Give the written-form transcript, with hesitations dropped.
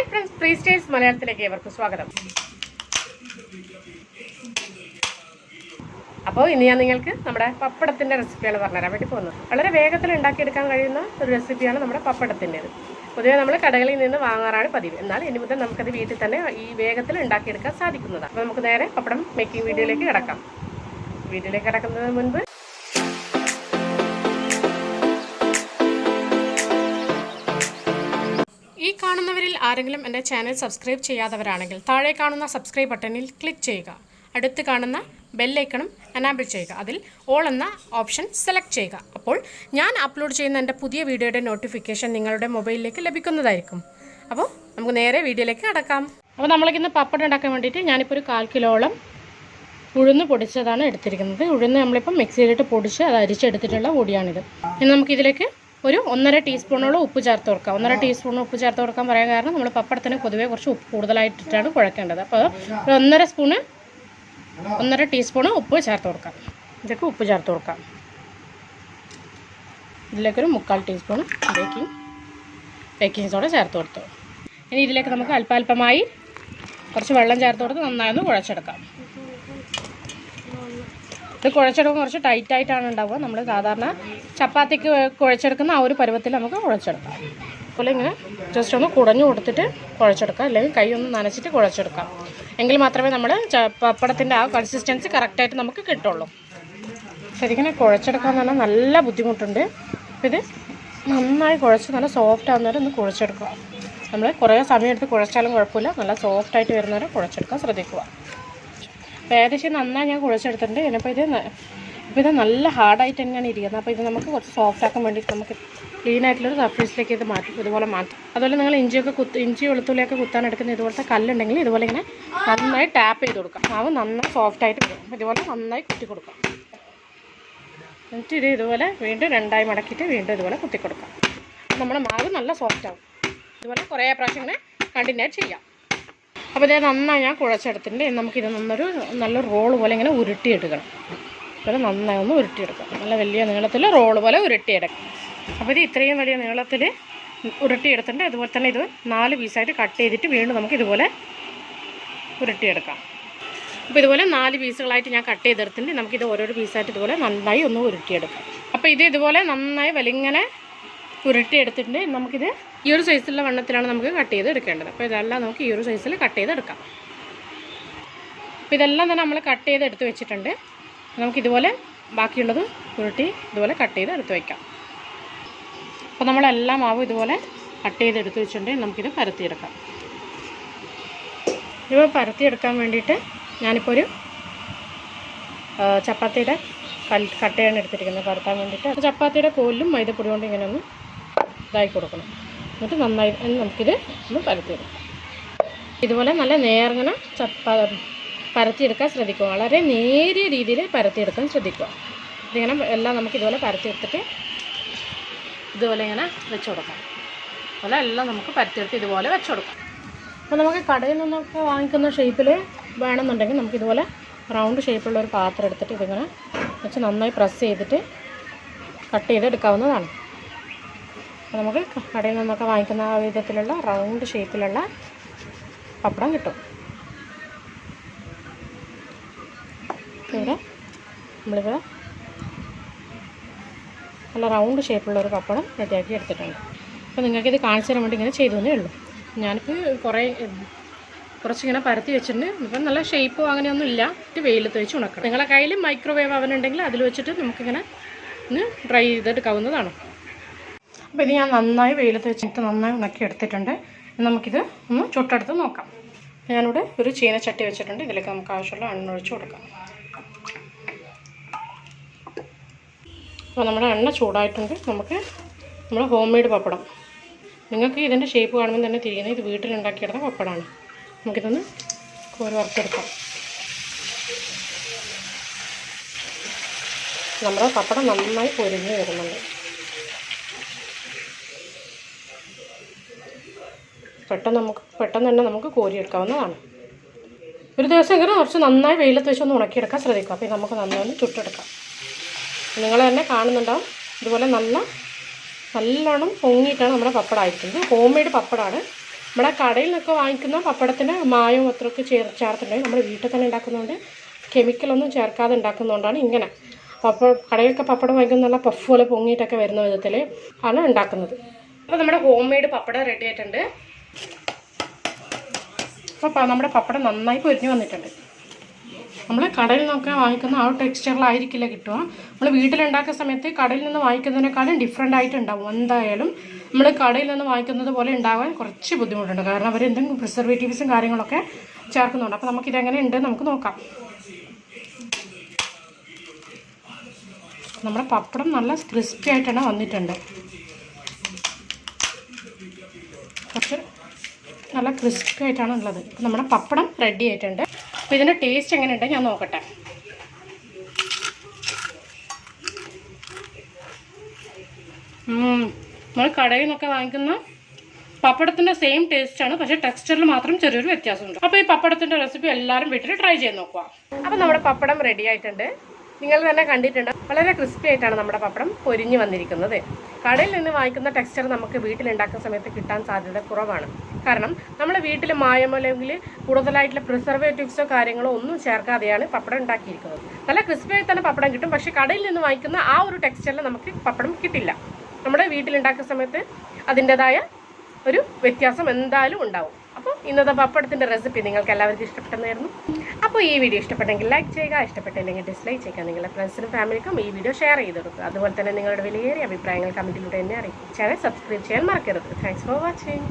Hi friends, free styles മലയാളത്തിലേക്ക് ഏവർക്കും സ്വാഗതം. അപ്പോൾ ഇനി ഞാൻ നിങ്ങൾക്ക് നമ്മുടെ പപ്പടത്തിൻ്റെ റെസിപ്പിയാണ് പറഞ്ഞുതരാൻ വേണ്ടി പോകുന്നത്. വളരെ വേഗത്തിൽ ഉണ്ടാക്കിയെടുക്കാൻ കഴിയുന്ന ഒരു റെസിപ്പിയാണ് നമ്മുടെ പപ്പടത്തിൻ്റേത്. പൊതുവേ നമ്മൾ കടകളിൽ നിന്ന് വാങ്ങാറാണ് പതിവ്. എന്നാൽ ഇനി മുതൽ നമുക്കത് വീട്ടിൽ തന്നെ ഈ വേഗത്തിൽ ഉണ്ടാക്കിയെടുക്കാൻ സാധിക്കുന്നതാണ്. അപ്പോൾ നമുക്ക് നേരെ പപ്പടം മേക്കിംഗ് വീഡിയോയിലേക്ക് കിടക്കാം. വീഡിയോയിലേക്ക് കിടക്കുന്നതിന് മുൻപ് ഈ കാണുന്നവരിൽ ആരെങ്കിലും എൻ്റെ ചാനൽ സബ്സ്ക്രൈബ് ചെയ്യാത്തവരാണെങ്കിൽ താഴെ കാണുന്ന സബ്സ്ക്രൈബ് ബട്ടണിൽ ക്ലിക്ക് ചെയ്യുക. അടുത്ത് കാണുന്ന ബെല്ലൈക്കണും എനാബിൾ ചെയ്യുക. അതിൽ ഓൾ എന്ന ഓപ്ഷൻ സെലക്ട് ചെയ്യുക. അപ്പോൾ ഞാൻ അപ്ലോഡ് ചെയ്യുന്ന എൻ്റെ പുതിയ വീഡിയോയുടെ നോട്ടിഫിക്കേഷൻ നിങ്ങളുടെ മൊബൈലിലേക്ക് ലഭിക്കുന്നതായിരിക്കും. അപ്പോൾ നമുക്ക് നേരെ വീഡിയോയിലേക്ക് കടക്കാം. അപ്പോൾ നമ്മൾക്കിന്ന് പപ്പടം ഉണ്ടാക്കാൻ വേണ്ടിയിട്ട് ഞാനിപ്പോൾ ഒരു 1/4 കിലോളം ഉഴുന്ന് പൊടിച്ചതാണ് എടുത്തിരിക്കുന്നത്. ഉഴുന്ന് നമ്മളിപ്പം മിക്സിയിലിട്ട് പൊടിച്ച് അത് അരിച്ചെടുത്തിട്ടുള്ള പൊടിയാണിത്. ഇനി നമുക്കിതിലേക്ക് ഒരു 1.5 ടീസ്പൂണോളം ഉപ്പ് ചേർത്ത് കൊടുക്കാം. 1.5 ടീസ്പൂൺ ഉപ്പ് ചേർത്ത് കൊടുക്കാൻ പറയാൻ കാരണം നമ്മൾ പപ്പടത്തിന് പൊതുവേ കുറച്ച് ഉപ്പ് കൂടുതലായിട്ടിട്ടാണ് കുഴക്കേണ്ടത്. അപ്പോൾ ഒരു 1.5 ടീസ്പൂണ് ഉപ്പ് ചേർത്ത് കൊടുക്കാം. ഇതൊക്കെ ഉപ്പ് ചേർത്ത് കൊടുക്കാം. ഇതിലേക്കൊരു 1/4 ടീസ്പൂൺ ബേക്കിംഗ് സോഡ ചേർത്ത് കൊടുത്തു. ഇനി ഇതിലേക്ക് നമുക്ക് അല്പാൽപമായി കുറച്ച് വെള്ളം ചേർത്ത് കൊടുത്ത് നന്നായി ഒന്ന് കുഴച്ചെടുക്കാം. ഇത് കുഴച്ചെടുക്കുമ്പോൾ കുറച്ച് ടൈറ്റായിട്ടാണ് ഉണ്ടാവുക. നമ്മൾ സാധാരണ ചപ്പാത്തിക്ക് കുഴച്ചെടുക്കുന്ന ആ ഒരു പരുവത്തിൽ നമുക്ക് കുഴച്ചെടുക്കാം. അതുപോലെ ഇങ്ങനെ ജസ്റ്റ് ഒന്ന് കുടഞ്ഞു കൊടുത്തിട്ട് കുഴച്ചെടുക്കാം. അല്ലെങ്കിൽ കൈ ഒന്ന് നനച്ചിട്ട് കുഴച്ചെടുക്കാം. എങ്കിൽ മാത്രമേ നമ്മൾ പപ്പടത്തിൻ്റെ ആ കൺസിസ്റ്റൻസി കറക്റ്റായിട്ട് നമുക്ക് കിട്ടുള്ളൂ. ശരിക്കും കുഴച്ചെടുക്കാൻ പറഞ്ഞാൽ നല്ല ബുദ്ധിമുട്ടുണ്ട്. അപ്പോൾ ഇത് നന്നായി കുഴച്ച് നല്ല സോഫ്റ്റ് ആവുന്നവരെ ഒന്ന് കുഴച്ചെടുക്കുക. നമ്മൾ കുറേ സമയം എടുത്ത് കുഴച്ചാലും കുഴപ്പമില്ല. നല്ല സോഫ്റ്റായിട്ട് വരുന്നവരെ കുഴച്ചെടുക്കാൻ ശ്രദ്ധിക്കുക. അപ്പോൾ ഏകദേശം നന്നായി ഞാൻ കുഴച്ചെടുത്തിട്ടുണ്ട്. ഇനിയിപ്പോൾ ഇത് നല്ല ഹാർഡായിട്ട് തന്നെയാണ് ഇരിക്കുന്നത്. അപ്പോൾ ഇത് നമുക്ക് കുറച്ച് സോഫ്റ്റ് ആക്കാൻ വേണ്ടിയിട്ട് നമുക്ക് ക്ലീൻ ആയിട്ടുള്ളൊരു സർഫേസിലേക്ക് ഇത് ഇതുപോലെ മാറ്റും. അതുപോലെ നിങ്ങൾ ഇഞ്ചി വെളുത്തുള്ളിയൊക്കെ കുത്താൻ എടുക്കുന്ന ഇതുപോലത്തെ കല്ലുണ്ടെങ്കിൽ ഇതുപോലെ ഇങ്ങനെ നന്നായി ടാപ്പ് ചെയ്ത് കൊടുക്കാം. മാവ് നന്നായി സോഫ്റ്റായിട്ട് വരും. ഇതുപോലെ നന്നായി കുത്തി കൊടുക്കാം. എന്നിട്ട് ഇതുപോലെ വീണ്ടും 2ആയി മടക്കിയിട്ട് വീണ്ടും ഇതുപോലെ കുത്തി കൊടുക്കാം. നമ്മുടെ മാവ് നല്ല സോഫ്റ്റ് ആവും. ഇതുപോലെ കുറേ പ്രാവശ്യം ഇങ്ങനെ കണ്ടിന്യൂ ചെയ്യാം. അപ്പോൾ ഇത് നന്നായി ഞാൻ കുഴച്ചെടുത്തിട്ടുണ്ട്. നമുക്കിത് നല്ല റോള് പോലെ ഇങ്ങനെ ഉരുട്ടിയെടുക്കണം. അതുപോലെ നന്നായി ഒന്ന് ഉരുട്ടിയെടുക്കാം. നല്ല വലിയ നീളത്തിൽ റോള് പോലെ ഉരുട്ടിയെടുക്കാം. അപ്പോൾ ഇത് ഇത്രയും വലിയ നീളത്തിൽ ഉരുട്ടിയെടുത്തിട്ടുണ്ട്. അതുപോലെ തന്നെ ഇത് 4 പീസായിട്ട് കട്ട് ചെയ്തിട്ട് വീണ്ടും നമുക്ക് ഇതുപോലെ ഉരുട്ടിയെടുക്കാം. അപ്പോൾ ഇതുപോലെ 4 പീസുകളായിട്ട് ഞാൻ കട്ട് ചെയ്തെടുത്തിട്ടുണ്ട്. നമുക്കിത് ഓരോരോ പീസായിട്ട് ഇതുപോലെ നന്നായി ഒന്ന് ഉരുട്ടിയെടുക്കാം. അപ്പോൾ ഇത് ഇതുപോലെ നന്നായി വലിങ്ങനെ ഉരുട്ടിയെടുത്തിട്ടുണ്ട്. നമുക്കിത് ഈ ഒരു സൈസിലുള്ള വണ്ണത്തിലാണ് നമുക്ക് കട്ട് ചെയ്ത് എടുക്കേണ്ടത്. അപ്പോൾ ഇതെല്ലാം നമുക്ക് ഈ ഒരു സൈസിൽ കട്ട് ചെയ്തെടുക്കാം. അപ്പോൾ ഇതെല്ലാം തന്നെ നമ്മൾ കട്ട് ചെയ്ത് എടുത്ത് വെച്ചിട്ടുണ്ട്. നമുക്കിതുപോലെ ബാക്കിയുള്ളത് ഉരുട്ടി ഇതുപോലെ കട്ട് ചെയ്ത് എടുത്ത് വയ്ക്കാം. അപ്പോൾ നമ്മളെല്ലാം മാവും ഇതുപോലെ കട്ട് ചെയ്ത് എടുത്ത് വെച്ചിട്ടുണ്ട്. നമുക്കിത് പരത്തിയെടുക്കാം. ഇത് പരത്തിയെടുക്കാൻ വേണ്ടിയിട്ട് ഞാനിപ്പോൾ ഒരു ചപ്പാത്തിയുടെ കട്ടയാണ് എടുത്തിരിക്കുന്നത് പരത്താൻ വേണ്ടിയിട്ട്. അപ്പോൾ ചപ്പാത്തിയുടെ കോലും മൈദപ്പൊടി കൊണ്ട് ഇങ്ങനെ ഒന്ന് ഇതായി കൊടുക്കണം. എന്നിട്ട് നന്നായി നമുക്കിത് ഒന്ന് പരത്തിയെടുക്കാം. ഇതുപോലെ നല്ല നേർങ്ങനെ പരത്തിയെടുക്കാൻ ശ്രദ്ധിക്കുക. വളരെ നേരിയ രീതിയിൽ പരത്തിയെടുക്കാൻ ശ്രദ്ധിക്കുക. ഇതിങ്ങനെ എല്ലാം നമുക്ക് ഇതുപോലെ പരത്തിയെടുത്തിട്ട് ഇതുപോലെ ഇങ്ങനെ വെച്ച് കൊടുക്കാം. അതുപോലെ എല്ലാം നമുക്ക് പരത്തിയെടുത്ത് ഇതുപോലെ വെച്ച് കൊടുക്കാം. അപ്പോൾ നമുക്ക് കടയിൽ നിന്നൊക്കെ വാങ്ങിക്കുന്ന ഷേപ്പിൽ വേണമെന്നുണ്ടെങ്കിൽ നമുക്കിതുപോലെ റൗണ്ട് ഷേപ്പുള്ള ഒരു പാത്രം എടുത്തിട്ട് ഇതിങ്ങനെ വെച്ച് നന്നായി പ്രസ് ചെയ്തിട്ട് കട്ട് ചെയ്തെടുക്കാവുന്നതാണ്. അപ്പോൾ നമുക്ക് കടയിൽ നിന്നൊക്കെ വാങ്ങിക്കുന്ന ആ വിധത്തിലുള്ള റൗണ്ട് ഷേപ്പിലുള്ള പപ്പടം കിട്ടും. നമ്മളിവിടെ നല്ല റൗണ്ട് ഷേപ്പുള്ള ഒരു പപ്പടം റെഡിയാക്കി എടുത്തിട്ടുണ്ട്. അപ്പോൾ നിങ്ങൾക്കിത് കാണിച്ചു തരാൻ വേണ്ടി ഇങ്ങനെ ചെയ്തതേ ഉള്ളൂ. ഞാനിപ്പോൾ കുറച്ചിങ്ങനെ പരത്തി വെച്ചിട്ടുണ്ട്. ഇപ്പം നല്ല ഷേപ്പോ അങ്ങനെയൊന്നും ഇല്ല. വെയിലത്ത് വെച്ച് ഉണക്കണം. നിങ്ങളുടെ കയ്യിൽ മൈക്രോവേവ് അവൻ ഉണ്ടെങ്കിൽ അതിൽ വെച്ചിട്ട് നമുക്കിങ്ങനെ ഒന്ന് ഡ്രൈ ചെയ്തെടുക്കാവുന്നതാണ്. അപ്പോൾ ഇത് ഞാൻ നന്നായി വെയിലത്ത് വെച്ചിട്ട് നന്നായി ഉണക്കി എടുത്തിട്ടുണ്ട്. നമുക്കിത് ഒന്ന് ചുട്ടെടുത്ത് നോക്കാം. ഞാനിവിടെ ഒരു ചീനച്ചട്ടി വെച്ചിട്ടുണ്ട്. ഇതിലേക്ക് നമുക്ക് ആവശ്യമുള്ള എണ്ണ ഒഴിച്ച് കൊടുക്കാം. അപ്പോൾ നമ്മുടെ എണ്ണ ചൂടായിട്ടുണ്ട്. നമുക്ക് നമ്മുടെ ഹോം മെയ്ഡ് പപ്പടം, നിങ്ങൾക്ക് ഇതിൻ്റെ ഷേപ്പ് കാണുമ്പോൾ തന്നെ തിരിയുന്നത് ഇത് വീട്ടിലുണ്ടാക്കിയെടുത്ത പപ്പടമാണ്. നമുക്കിതൊന്ന് കോരി വറുത്തെടുക്കാം. നമ്മുടെ പപ്പടം നന്നായി പൊരിഞ്ഞ് വരുന്നുണ്ട്. പെട്ടെന്ന് തന്നെ നമുക്ക് കോരിയെടുക്കാവുന്നതാണ്. ഒരു ദിവസം ഇങ്ങനെ കുറച്ച് നന്നായി വെയിലത്ത് വെച്ചൊന്ന് ഉണക്കിയെടുക്കാൻ ശ്രദ്ധിക്കുക. അപ്പോൾ നമുക്ക് നന്നായി ഒന്ന് ചുട്ടെടുക്കാം. നിങ്ങൾ തന്നെ കാണുന്നുണ്ടാവും ഇതുപോലെ നല്ലോണം പൊങ്ങിയിട്ടാണ് നമ്മുടെ പപ്പടം ആയിരിക്കുന്നത്. ഹോം മെയ്ഡ് പപ്പടമാണ്. നമ്മുടെ കടയിൽ നിന്നൊക്കെ വാങ്ങിക്കുന്ന പപ്പടത്തിന് മായവും അത്രയൊക്കെ ചേർത്തിട്ടുണ്ടെങ്കിൽ നമ്മൾ വീട്ടിൽ തന്നെ ഉണ്ടാക്കുന്നതുകൊണ്ട് കെമിക്കലൊന്നും ചേർക്കാതെ ഉണ്ടാക്കുന്നതുകൊണ്ടാണ് ഇങ്ങനെ കടയിലൊക്കെ പപ്പടം വാങ്ങിക്കുന്ന നല്ല പഫ് പോലെ പൊങ്ങിയിട്ടൊക്കെ വരുന്ന വിധത്തിൽ ആണ് ഉണ്ടാക്കുന്നത്. അപ്പോൾ നമ്മുടെ ഹോം മെയ്ഡ് പപ്പടം റെഡി ആയിട്ടുണ്ട്. അപ്പോൾ നമ്മുടെ പപ്പടം നന്നായി പൊരിഞ്ഞ് വന്നിട്ടുണ്ട്. നമ്മൾ കടയിൽ നിന്നൊക്കെ വാങ്ങിക്കുന്ന ആ ഒരു ടെക്സ്ചറിലായിരിക്കില്ല കിട്ടുക. നമ്മൾ വീട്ടിലുണ്ടാക്കുന്ന സമയത്ത് കടയിൽ നിന്ന് വാങ്ങിക്കുന്നതിനേക്കാളും ഡിഫറെൻ്റ് ആയിട്ടുണ്ടാവും. എന്തായാലും നമ്മൾ കടയിൽ നിന്ന് വാങ്ങിക്കുന്നത് പോലെ ഉണ്ടാകാൻ കുറച്ച് ബുദ്ധിമുട്ടുണ്ട്. കാരണം അവർ എന്തെങ്കിലും പ്രിസർവേറ്റീവ്സും കാര്യങ്ങളൊക്കെ ചേർക്കുന്നുണ്ട്. അപ്പോൾ നമുക്കിതെങ്ങനെ ഉണ്ട് നമുക്ക് നോക്കാം. നമ്മുടെ പപ്പടം നല്ല ക്രിസ്പി ആയിട്ടാണ് വന്നിട്ടുണ്ട്. കുറച്ച് നല്ല ക്രിസ്പി ആയിട്ടാണ് ഉള്ളത്. അപ്പോൾ നമ്മുടെ പപ്പടം റെഡി ആയിട്ടുണ്ട്. അപ്പോൾ ഇതിൻ്റെ ടേസ്റ്റ് എങ്ങനെയുണ്ട് ഞാൻ നോക്കട്ടെ. നമ്മൾ കടയിൽ നിന്നൊക്കെ വാങ്ങിക്കുന്ന പപ്പടത്തിൻ്റെ സെയിം ടേസ്റ്റാണ്, പക്ഷേ ടെക്സ്ചറിൽ മാത്രം ചെറിയൊരു വ്യത്യാസമുണ്ട്. അപ്പോൾ ഈ പപ്പടത്തിൻ്റെ റെസിപ്പി എല്ലാവരും വീട്ടിൽ ട്രൈ ചെയ്ത് നോക്കുക. അപ്പോൾ നമ്മുടെ പപ്പടം റെഡി ആയിട്ടുണ്ട്. നിങ്ങൾ തന്നെ കണ്ടിട്ടുണ്ട്, വളരെ ക്രിസ്പി ആയിട്ടാണ് നമ്മുടെ പപ്പടം പൊരിഞ്ഞ് വന്നിരിക്കുന്നത്. കടയിൽ നിന്ന് വാങ്ങിക്കുന്ന ടെക്സ്ചർ നമുക്ക് വീട്ടിലുണ്ടാക്കുന്ന സമയത്ത് കിട്ടാൻ സാധ്യത കുറവാണ്. കാരണം നമ്മൾ വീട്ടിൽ മായമോ അല്ലെങ്കിൽ കൂടുതലായിട്ടുള്ള പ്രിസർവേറ്റീവ്സോ കാര്യങ്ങളോ ഒന്നും ചേർക്കാതെയാണ് പപ്പടം ഉണ്ടാക്കിയിരിക്കുന്നത്. നല്ല ക്രിസ്പി ആയി തന്നെ പപ്പടം കിട്ടും, പക്ഷേ കടയിൽ നിന്ന് വാങ്ങിക്കുന്ന ആ ഒരു ടെക്സ്ചറിൽ നമുക്ക് പപ്പടം കിട്ടില്ല. നമ്മുടെ വീട്ടിലുണ്ടാക്കുന്ന സമയത്ത് അതിൻ്റെതായ ഒരു വ്യത്യാസം എന്തായാലും ഉണ്ടാവും. അപ്പോൾ ഇന്നത്തെ പപ്പടത്തിൻ്റെ റെസിപ്പി നിങ്ങൾക്ക് എല്ലാവർക്കും ഇഷ്ടപ്പെട്ടെന്നായിരുന്നു. അപ്പോൾ ഈ വീഡിയോ ഇഷ്ടപ്പെട്ടെങ്കിൽ ലൈക്ക് ചെയ്യുക, ഇഷ്ടപ്പെട്ടില്ലെങ്കിൽ ഡിസ്ലൈക്ക് ചെയ്യുക. നിങ്ങളുടെ ഫ്രണ്ട്സിനും ഫാമിലിക്കും ഈ വീഡിയോ ഷെയർ ചെയ്ത് കൊടുക്കുക. അതുപോലെ തന്നെ നിങ്ങളുടെ വിലയേറിയ അഭിപ്രായങ്ങൾ കമൻറ്റിലൂടെ എന്നെ അറിയിക്കും. ചാനൽ സബ്സ്ക്രൈബ് ചെയ്യാൻ മറക്കരുത്. Thanks for watching.